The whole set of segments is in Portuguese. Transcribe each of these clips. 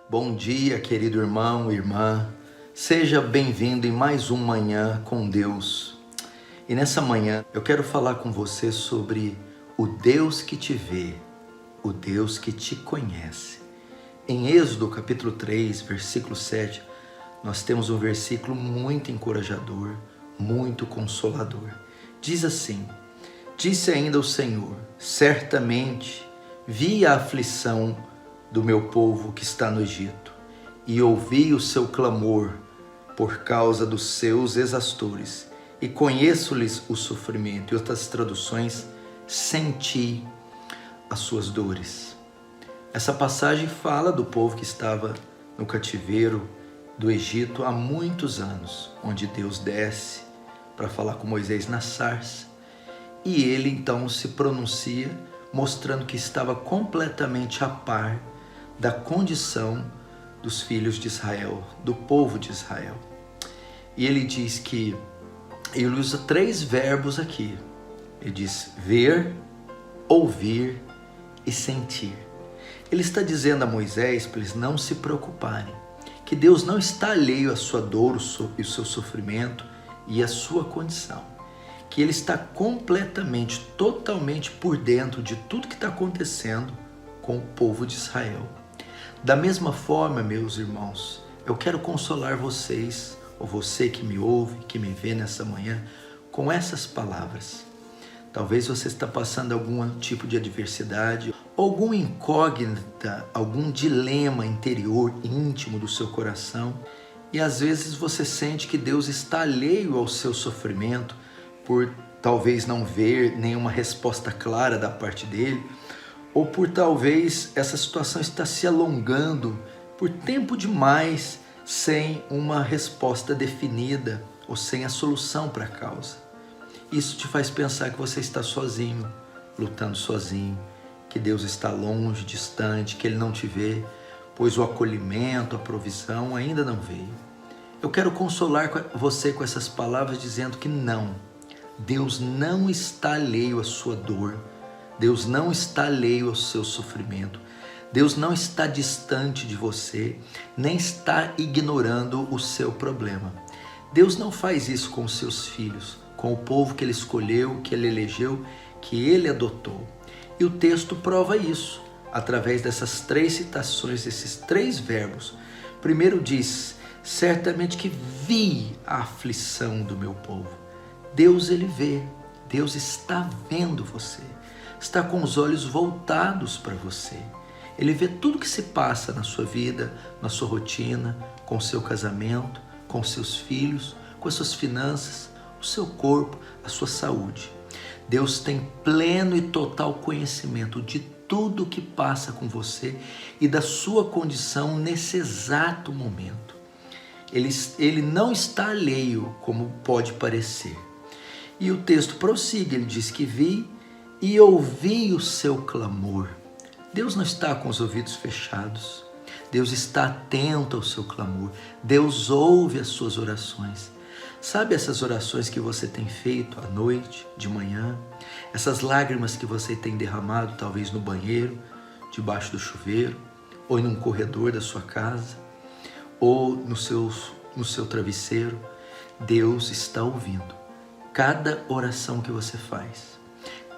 Bom dia, querido irmão, irmã. Seja bem-vindo em mais um Manhã com Deus. E nessa manhã eu quero falar com você sobre o Deus que te vê, o Deus que te conhece. Em Êxodo capítulo 3, versículo 7, nós temos um versículo muito encorajador, muito consolador. Diz assim: Disse ainda o Senhor, certamente vi a aflição do meu povo que está no Egito, e ouvi o seu clamor por causa dos seus exastores, e conheço-lhes o sofrimento. E outras traduções, senti as suas dores. Essa passagem fala do povo que estava no cativeiro do Egito há muitos anos, onde Deus desce para falar com Moisés na sarça, e ele então se pronuncia, mostrando que estava completamente a par da condição dos filhos de Israel, do povo de Israel. E ele diz que, ele usa 3 verbos aqui. Ele diz ver, ouvir e sentir. Ele está dizendo a Moisés para eles não se preocuparem, que Deus não está alheio à sua dor, o seu sofrimento e à sua condição. Que Ele está completamente, totalmente por dentro de tudo que está acontecendo com o povo de Israel. Da mesma forma, meus irmãos, eu quero consolar vocês, ou você que me ouve, que me vê nessa manhã, com essas palavras. Talvez você está passando algum tipo de adversidade, alguma incógnita, algum dilema interior, íntimo do seu coração, e às vezes você sente que Deus está alheio ao seu sofrimento, por talvez não ver nenhuma resposta clara da parte dele, ou por talvez essa situação estar se alongando por tempo demais sem uma resposta definida ou sem a solução para a causa. Isso te faz pensar que você está sozinho, lutando sozinho, que Deus está longe, distante, que Ele não te vê, pois o acolhimento, a provisão ainda não veio. Eu quero consolar você com essas palavras dizendo que não. Deus não está alheio à sua dor, Deus não está alheio ao seu sofrimento, Deus não está distante de você, nem está ignorando o seu problema. Deus não faz isso com os seus filhos, com o povo que Ele escolheu, que Ele elegeu, que Ele adotou. E o texto prova isso, através dessas 3 citações, desses 3 verbos. Primeiro diz, certamente que vi a aflição do meu povo. Deus, Ele vê, Deus está vendo você, está com os olhos voltados para você. Ele vê tudo que se passa na sua vida, na sua rotina, com o seu casamento, com seus filhos, com as suas finanças, o seu corpo, a sua saúde. Deus tem pleno e total conhecimento de tudo o que passa com você e da sua condição nesse exato momento. Ele não está alheio como pode parecer. E o texto prossegue, ele diz que vi e ouvi o seu clamor. Deus não está com os ouvidos fechados. Deus está atento ao seu clamor. Deus ouve as suas orações. Sabe essas orações que você tem feito à noite, de manhã? Essas lágrimas que você tem derramado talvez no banheiro, debaixo do chuveiro, ou em um corredor da sua casa, ou no seu travesseiro. Deus está ouvindo cada oração que você faz,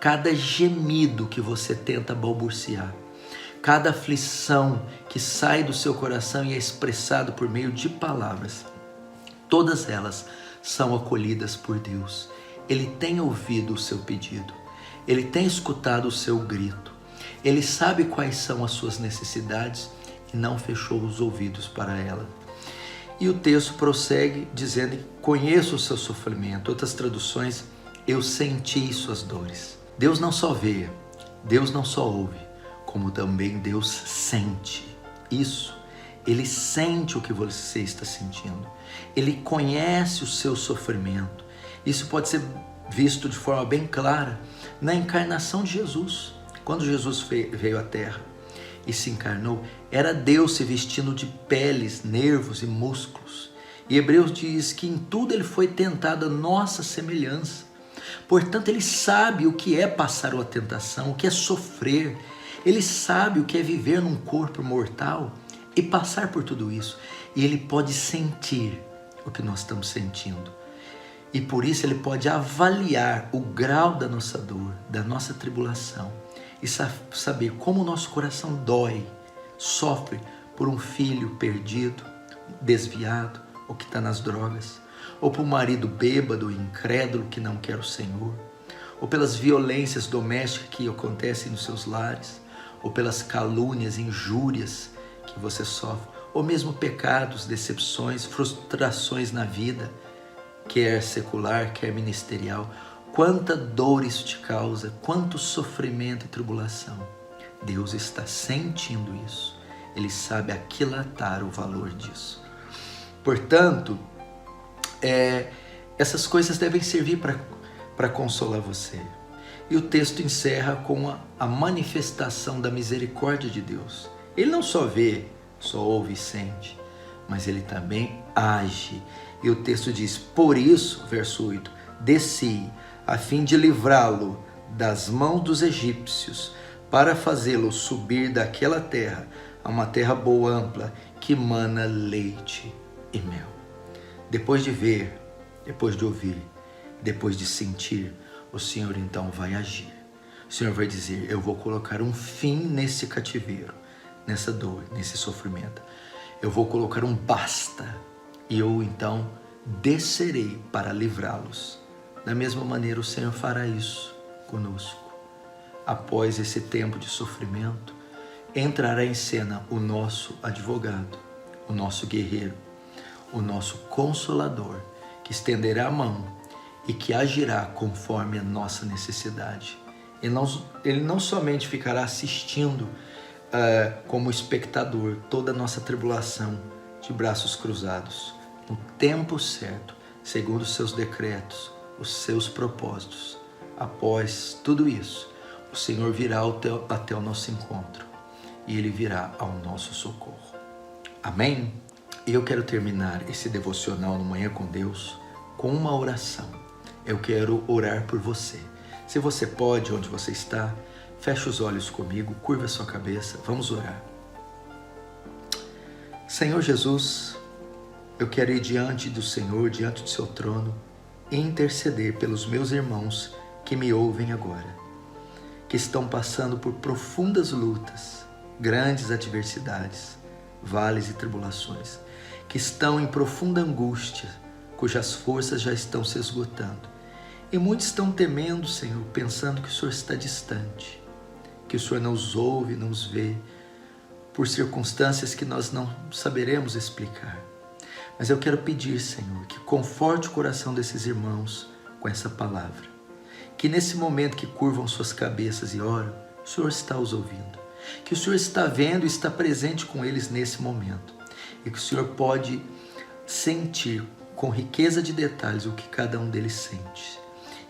cada gemido que você tenta balbuciar, cada aflição que sai do seu coração e é expressado por meio de palavras. Todas elas são acolhidas por Deus. Ele tem ouvido o seu pedido, Ele tem escutado o seu grito, Ele sabe quais são as suas necessidades e não fechou os ouvidos para ela. E o texto prossegue dizendo, conheço o seu sofrimento. Outras traduções, eu senti suas dores. Deus não só vê, Deus não só ouve, como também Deus sente. Isso, Ele sente o que você está sentindo. Ele conhece o seu sofrimento. Isso pode ser visto de forma bem clara na encarnação de Jesus. Quando Jesus veio à Terra e se encarnou, era Deus se vestindo de peles, nervos e músculos. E Hebreus diz que em tudo Ele foi tentado à nossa semelhança. Portanto, Ele sabe o que é passar uma tentação, o que é sofrer. Ele sabe o que é viver num corpo mortal. e passar por tudo isso. E Ele pode sentir o que nós estamos sentindo. E por isso Ele pode avaliar o grau da nossa dor, da nossa tribulação. E saber como o nosso coração dói, sofre por um filho perdido, desviado, ou que está nas drogas. Ou por um marido bêbado, incrédulo, que não quer o Senhor. Ou pelas violências domésticas que acontecem nos seus lares. Ou pelas calúnias, injúrias que você sofre. Ou mesmo pecados, decepções, frustrações na vida, quer secular, quer ministerial. Quanta dor isso te causa, quanto sofrimento e tribulação. Deus está sentindo isso. Ele sabe aquilatar o valor disso. Portanto, essas coisas devem servir para consolar você. E o texto encerra com a manifestação da misericórdia de Deus. Ele não só vê, só ouve e sente, mas ele também age. E o texto diz: por isso, verso 8, desci a fim de livrá-lo das mãos dos egípcios, para fazê-lo subir daquela terra a uma terra boa, ampla, que mana leite e mel. Depois de ver, depois de ouvir, depois de sentir, o Senhor então vai agir. O Senhor vai dizer: eu vou colocar um fim nesse cativeiro, nessa dor, nesse sofrimento. Eu vou colocar um basta, e eu então descerei para livrá-los. Da mesma maneira, o Senhor fará isso conosco. Após esse tempo de sofrimento, entrará em cena o nosso advogado, o nosso guerreiro, o nosso consolador, que estenderá a mão e que agirá conforme a nossa necessidade. Ele não somente ficará assistindo como espectador toda a nossa tribulação de braços cruzados. No tempo certo, segundo os seus decretos, os seus propósitos. Após tudo isso, o Senhor virá até o nosso encontro e Ele virá ao nosso socorro. Amém? E eu quero terminar esse devocional no Manhã com Deus com uma oração. Eu quero orar por você. Se você pode, onde você está, feche os olhos comigo, curva a sua cabeça, vamos orar. Senhor Jesus, eu quero ir diante do Senhor, diante do seu trono, e interceder pelos meus irmãos que me ouvem agora, que estão passando por profundas lutas, grandes adversidades, vales e tribulações, que estão em profunda angústia, cujas forças já estão se esgotando. E muitos estão temendo, Senhor, pensando que o Senhor está distante, que o Senhor não os ouve, não os vê, por circunstâncias que nós não saberemos explicar. Mas eu quero pedir, Senhor, que conforte o coração desses irmãos com essa palavra. Que nesse momento que curvam suas cabeças e oram, o Senhor está os ouvindo. Que o Senhor está vendo e está presente com eles nesse momento. E que o Senhor pode sentir com riqueza de detalhes o que cada um deles sente.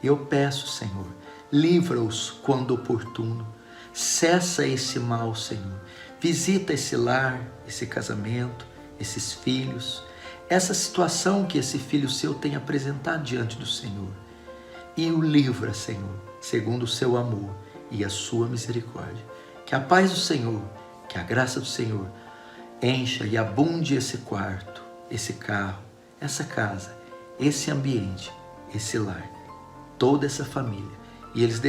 E eu peço, Senhor, livra-os quando oportuno. Cessa esse mal, Senhor. Visita esse lar, esse casamento, esses filhos, essa situação que esse filho seu tem apresentado diante do Senhor. E o livra, Senhor, segundo o seu amor e a sua misericórdia. Que a paz do Senhor, que a graça do Senhor encha e abunde esse quarto, esse carro, essa casa, esse ambiente, esse lar, toda essa família, e eles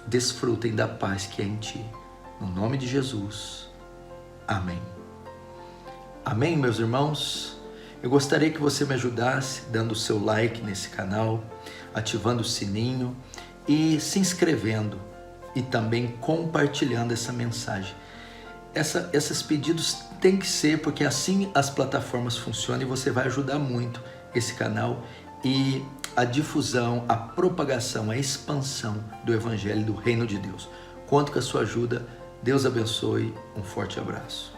desfrutem da paz que é em Ti. No nome de Jesus. Amém. Amém, meus irmãos? Eu gostaria que você me ajudasse dando o seu like nesse canal, ativando o sininho e se inscrevendo e também compartilhando essa mensagem. Esses pedidos têm que ser, porque assim as plataformas funcionam e você vai ajudar muito esse canal e a difusão, a propagação, a expansão do Evangelho do Reino de Deus. Conto com a sua ajuda. Deus abençoe. Um forte abraço.